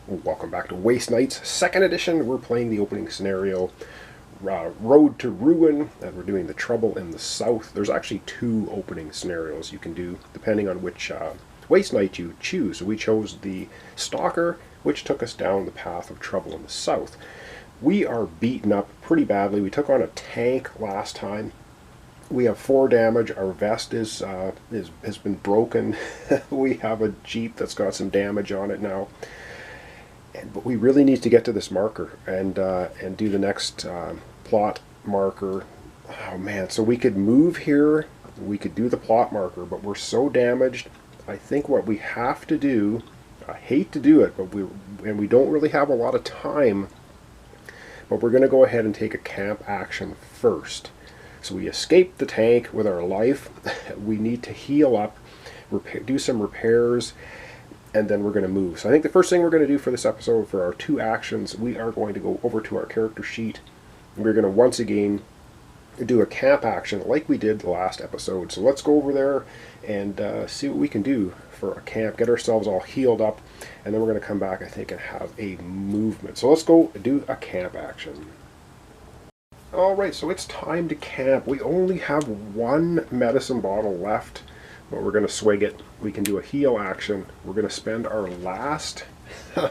Welcome back to Waste Nights, 2nd edition. We're playing the opening scenario, Road to Ruin, and we're doing the Trouble in the South. There's actually 2 opening scenarios you can do, depending on which Waste Night you choose. So we chose the Stalker, which took us down the path of Trouble in the South. We are beaten up pretty badly. We took on a tank last time. We have 4 damage. Our vest has been broken. We have a Jeep that's got some damage on it now. But we really need to get to this marker and do the next plot marker. Oh man, so we could move here, we could do the plot marker, but we're so damaged. I think what we have to do, I hate to do it, but we don't really have a lot of time, but we're going to go ahead and take a camp action first. So we escaped the tank with our life. We need to heal up, do some repairs, and then we're going to move. So I think the first thing we're going to do for this episode, for our 2 actions, we are going to go over to our character sheet. And we're going to once again do a camp action like we did the last episode. So let's go over there and see what we can do for a camp, get ourselves all healed up, and then we're going to come back, I think, and have a movement. So let's go do a camp action. Alright, so it's time to camp. We only have 1 medicine bottle left, but we're going to swig it. We can do a heal action. We're going to spend our last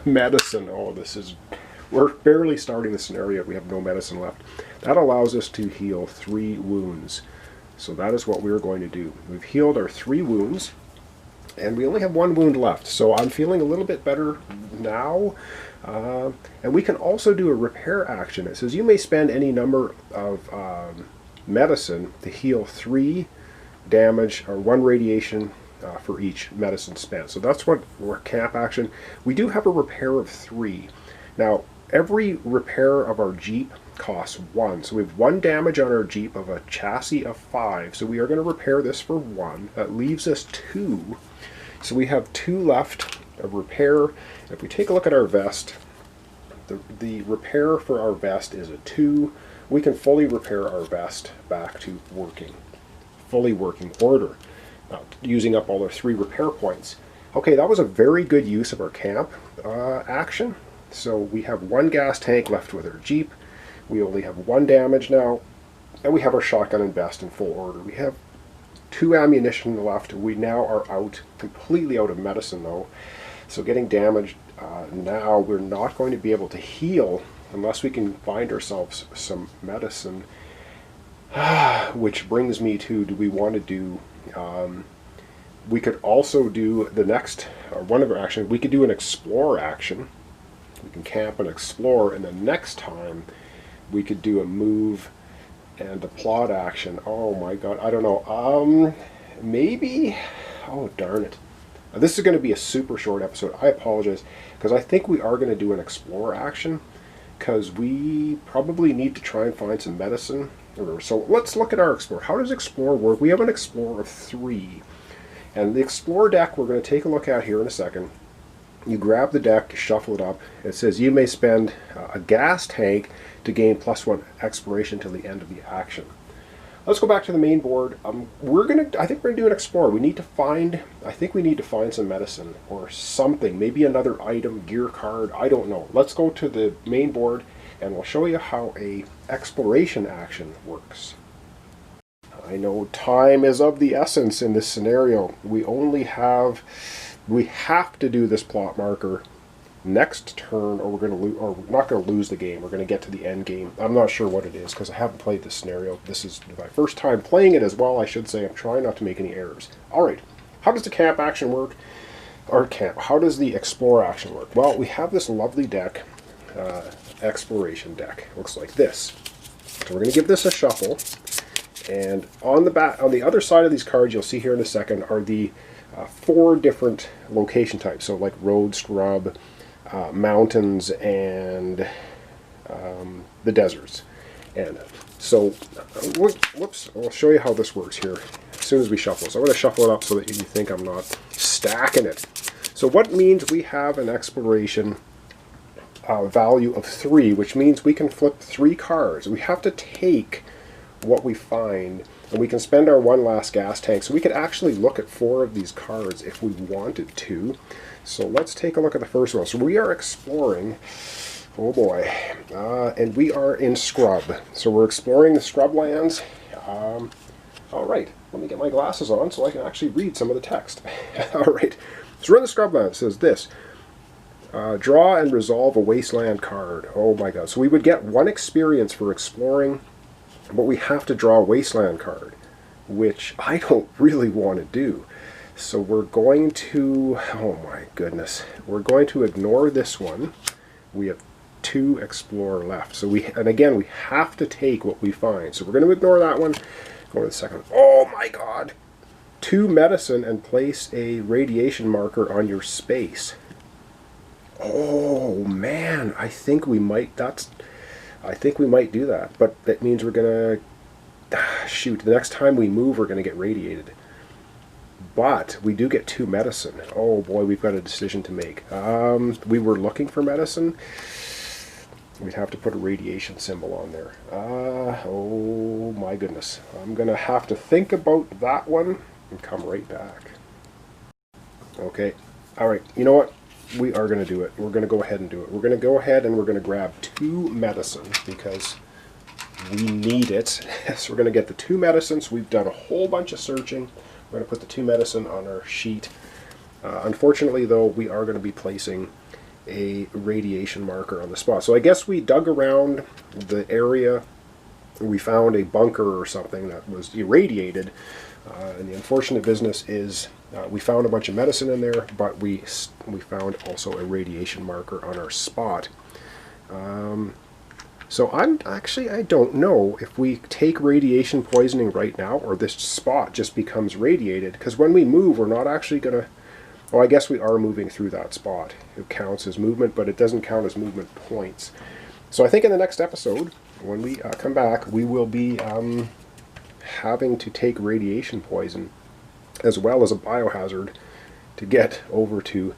medicine. Oh, we're barely starting the scenario. We have no medicine left. That allows us to heal 3 wounds. So that is what we're going to do. We've healed our 3 wounds, and we only have 1 wound left. So I'm feeling a little bit better now. And we can also do a repair action. It says you may spend any number of medicine to heal 3 damage or 1 radiation for each medicine spent. So that's what we're camp action. We do have a repair of 3. Now, every repair of our Jeep costs 1. So we have 1 damage on our Jeep of a chassis of 5. So we are going to repair this for 1. That leaves us 2. So we have 2 left of repair. If we take a look at our vest, the repair for our vest is a 2. We can fully repair our vest back to fully working order, using up all our 3 repair points. Okay, that was a very good use of our camp action. So we have 1 gas tank left with our Jeep. We only have 1 damage now, and we have our shotgun and vest in full order. We have 2 ammunition left. We now are completely out of medicine though. So getting damaged now, we're not going to be able to heal unless we can find ourselves some medicine. Which brings me to, do we want to do, we could also do the next, or one of our actions, we could do an explore action. We can camp and explore, and then next time we could do a move and a plot action. Oh my god, I don't know. Maybe, oh darn it. This is going to be a super short episode. I apologize, because I think we are going to do an explore action, because we probably need to try and find some medicine. So let's look at our Explore. How does Explore work? We have an Explore of 3. And the Explore deck we're going to take a look at here in a second. You grab the deck, shuffle it up. It says you may spend a gas tank to gain +1 exploration till the end of the action. Let's go back to the main board. I think we're going to do an Explore. I think we need to find some medicine or something. Maybe another item, gear card, I don't know. Let's go to the main board, and we'll show you how a exploration action works. I know time is of the essence in this scenario. We have to do this plot marker next turn, or we're not going to lose the game. We're going to get to the end game. I'm not sure what it is because I haven't played this scenario. This is my first time playing it as well, I should say. I'm trying not to make any errors. Alright, how does the camp action work? How does the explore action work? Well, we have this lovely deck, exploration deck. Looks like this. So we're going to give this a shuffle, and on the other side of these cards, you'll see here in a second, are the 4 different location types. So like road, scrub, mountains, and the deserts. And so, whoops, I'll show you how this works here as soon as we shuffle. So I'm going to shuffle it up so that you think I'm not stacking it. So what means we have an exploration value of 3, which means we can flip 3 cards. We have to take what we find, and we can spend our one last gas tank. So we could actually look at 4 of these cards if we wanted to. So let's take a look at the first one. So we are exploring, oh boy, and we are in Scrub. So we're exploring the Scrub lands. All right, let me get my glasses on so I can actually read some of the text. All right, so we're in the Scrubland. It says this. Draw and resolve a wasteland card. Oh my god. So we would get 1 experience for exploring, but we have to draw a wasteland card, which I don't really want to do. So we're going to, oh my goodness, we're going to ignore this one. We have 2 explore left. So and again, we have to take what we find. So we're going to ignore that one. Go to the second one. Oh my god. 2 medicine and place a radiation marker on your space. Oh man, I think we might do that, but that means we're gonna shoot, the next time we move we're gonna get radiated. But we do get 2 medicine. Oh boy, we've got a decision to make. We were looking for medicine. We'd have to put a radiation symbol on there. Oh my goodness. I'm gonna have to think about that one and come right back. Okay, alright, you know what? We are going to do it. We're going to go ahead and do it. We're going to go ahead and we're going to grab 2 medicine because we need it. So we're going to get the 2 medicines. We've done a whole bunch of searching. We're going to put the 2 medicine on our sheet. Unfortunately, though, we are going to be placing a radiation marker on the spot. So I guess we dug around the area. We found a bunker or something that was irradiated. And the unfortunate business is we found a bunch of medicine in there, but we found also a radiation marker on our spot. So I don't know if we take radiation poisoning right now or this spot just becomes radiated, because when we move we're not actually going to, well, I guess we are moving through that spot. It counts as movement, but it doesn't count as movement points. So I think in the next episode, when we come back, we will be having to take radiation poison as well as a biohazard to get over to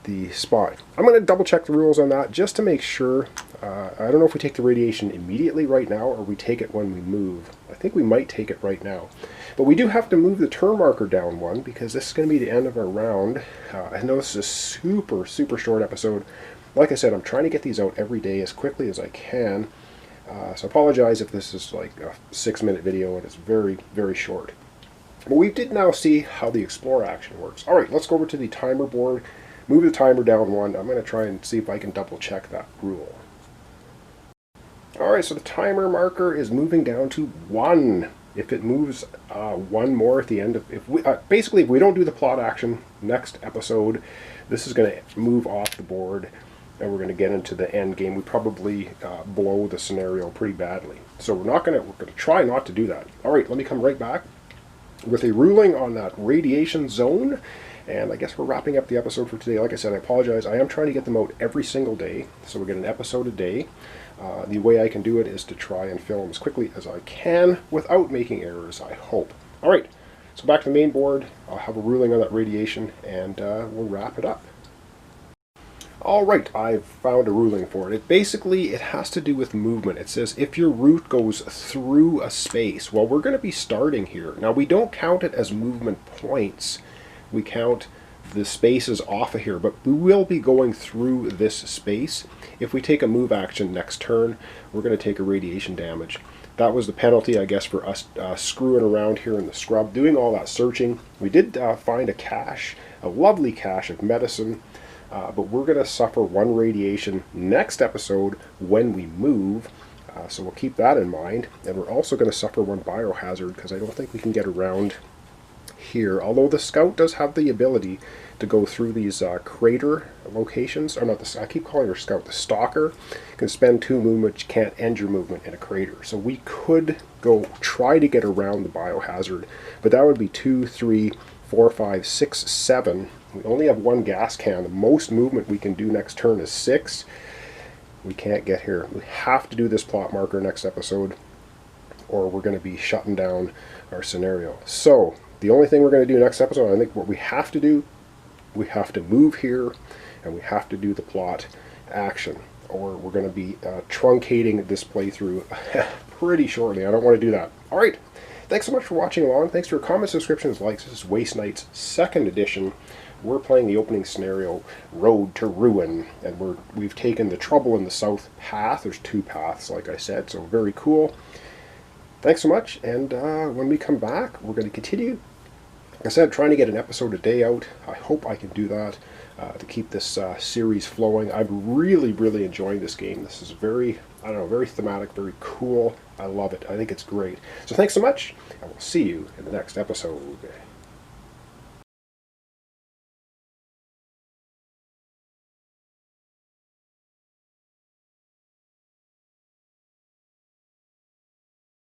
the spot. I'm going to double check the rules on that just to make sure. I don't know if we take the radiation immediately right now or we take it when we move. I think we might take it right now. But we do have to move the turn marker down 1 because this is going to be the end of our round. I know this is a super short episode. Like I said, I'm trying to get these out every day as quickly as I can. So I apologize if this is like a 6-minute video and it's very short. But we did now see how the explore action works. Alright, let's go over to the timer board, move the timer down 1. I'm going to try and see if I can double check that rule. Alright, so the timer marker is moving down to 1. If it moves 1 more at the end of, basically if we don't do the plot action next episode, this is going to move off the board and we're going to get into the end game. We probably blow the scenario pretty badly. So we're going to try not to do that. Alright, let me come right back with a ruling on that radiation zone, and I guess we're wrapping up the episode for today. Like I said, I apologize. I am trying to get them out every single day, so we get an episode a day. The way I can do it is to try and film as quickly as I can without making errors, I hope. Alright, so back to the main board. I'll have a ruling on that radiation, and we'll wrap it up. Alright, I've found a ruling for it. Basically, it has to do with movement. It says if your route goes through a space, well, we're going to be starting here. Now, we don't count it as movement points. We count the spaces off of here, but we will be going through this space. If we take a move action next turn, we're going to take a radiation damage. That was the penalty, I guess, for us screwing around here in the scrub, doing all that searching. We did find a cache, a lovely cache of medicine. But we're going to suffer 1 radiation next episode when we move, so we'll keep that in mind. And we're also going to suffer 1 biohazard because I don't think we can get around here. Although the scout does have the ability to go through these crater locations, or not the, I keep calling her scout, the stalker can spend 2 movement, but you can't end your movement in a crater. So we could go try to get around the biohazard, but that would be 2, 3, 4, 5, 6, 7. We only have 1 gas can. The most movement we can do next turn is 6. We can't get here. We have to do this plot marker next episode, or we're going to be shutting down our scenario. So, the only thing we're going to do next episode, I think what we have to do, we have to move here, and we have to do the plot action. or we're going to be truncating this playthrough pretty shortly. I don't want to do that. All right. Thanks so much for watching along. Thanks for your comments, subscriptions, likes. This is Waste Knight's 2nd edition. We're playing the opening scenario, Road to Ruin, and we've taken the Trouble in the South path. There's 2 paths, like I said, so very cool. Thanks so much, and when we come back, we're going to continue. Like I said, trying to get an episode a day out. I hope I can do that to keep this series flowing. I'm really, really enjoying this game. This is very, I don't know, very thematic, very cool. I love it. I think it's great. So thanks so much, and we'll see you in the next episode.